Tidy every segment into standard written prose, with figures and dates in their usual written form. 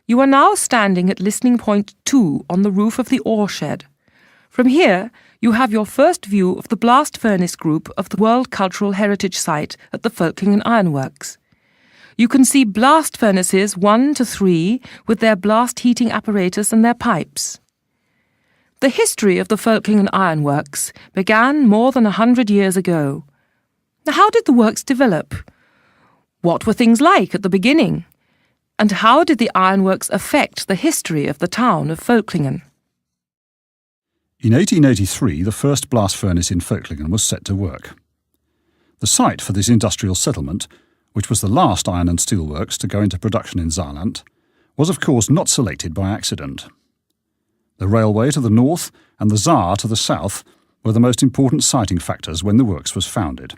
You are now standing at listening point 2 on the roof of the ore shed. From here, you have your first view of the blast furnace group of the World Cultural Heritage Site at the Völklingen Ironworks. You can see blast furnaces 1 to 3 with their blast heating apparatus and their pipes. The history of the Völklingen Ironworks began more than 100 years ago. Now, how did the works develop? What were things like at the beginning? And how did the ironworks affect the history of the town of Völklingen? In 1883, the first blast furnace in Völklingen was set to work. The site for this industrial settlement, which was the last iron and steel works to go into production in Saarland, was of course not selected by accident. The railway to the north and the Saar to the south were the most important siting factors when the works was founded.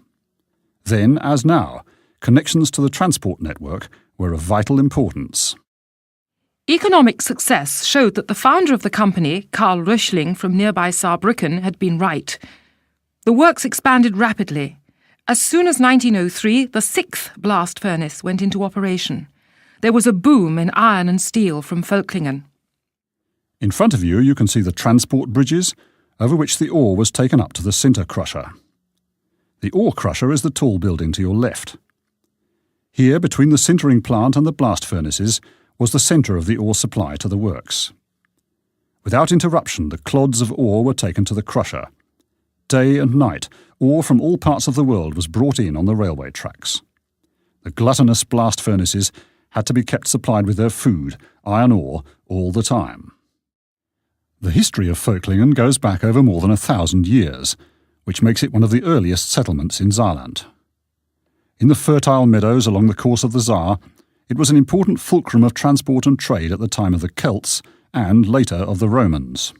Then, as now, connections to the transport network were of vital importance. Economic success showed that the founder of the company, Karl Röchling from nearby Saarbrücken, had been right. The works expanded rapidly. As soon as 1903, the 6th blast furnace went into operation. There was a boom in iron and steel from Völklingen. In front of you, you can see the transport bridges over which the ore was taken up to the sinter crusher. The ore crusher is the tall building to your left. Here, between the sintering plant and the blast furnaces, was the centre of the ore supply to the works. Without interruption, the clods of ore were taken to the crusher. Day and night, ore from all parts of the world was brought in on the railway tracks. The gluttonous blast furnaces had to be kept supplied with their food, iron ore, all the time. The history of Völklingen goes back over more than 1,000 years, which makes it one of the earliest settlements in Saarland. In the fertile meadows along the course of the Saar, it was an important fulcrum of transport and trade at the time of the Celts and, later, of the Romans.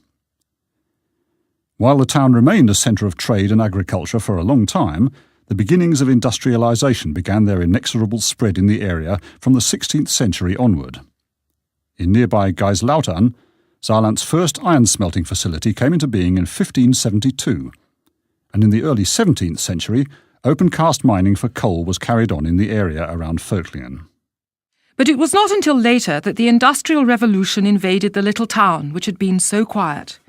While the town remained a centre of trade and agriculture for a long time, the beginnings of industrialisation began their inexorable spread in the area from the 16th century onward. In nearby Geislautern, Saarland's first iron-smelting facility came into being in 1572, and in the early 17th century, open-cast mining for coal was carried on in the area around Völklingen. But it was not until later that the Industrial Revolution invaded the little town, which had been so quiet.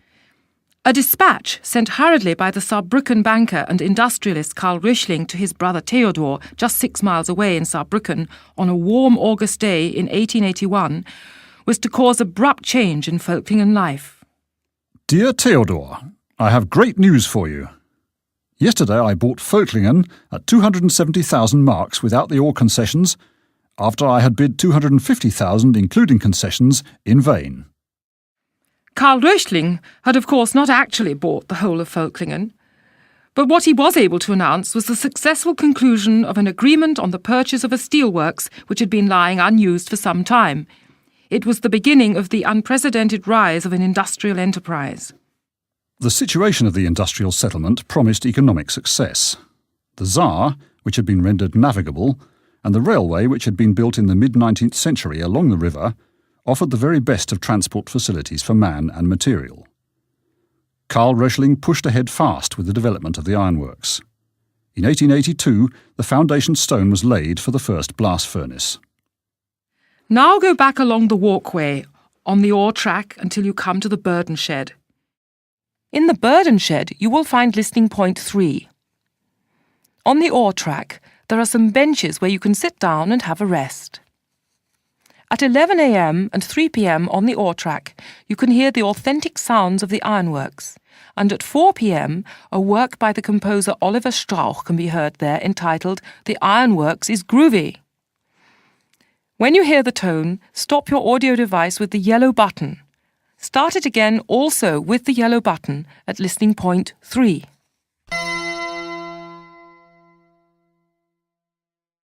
A dispatch sent hurriedly by the Saarbrücken banker and industrialist Karl Röchling to his brother Theodor, just 6 miles away in Saarbrücken, on a warm August day in 1881, was to cause abrupt change in Völklingen life. Dear Theodor, I have great news for you. Yesterday I bought Völklingen at 270,000 marks without the ore concessions, after I had bid 250,000, including concessions, in vain. Karl Röchling had of course not actually bought the whole of Völklingen, but what he was able to announce was the successful conclusion of an agreement on the purchase of a steelworks which had been lying unused for some time. It was the beginning of the unprecedented rise of an industrial enterprise. The situation of the industrial settlement promised economic success. The Saar, which had been rendered navigable, and the railway, which had been built in the mid-19th century along the river, offered the very best of transport facilities for man and material. Karl Röchling pushed ahead fast with the development of the ironworks. In 1882, the foundation stone was laid for the first blast furnace. Now go back along the walkway on the ore track until you come to the burden shed. In the burden shed, you will find listening point 3. On the ore track, there are some benches where you can sit down and have a rest. At 11 a.m. and 3 p.m. on the ore track, you can hear the authentic sounds of the ironworks, and at 4 p.m. a work by the composer Oliver Strauch can be heard there entitled "The Ironworks is Groovy." When you hear the tone, stop your audio device with the yellow button. Start it again also with the yellow button at listening point 3.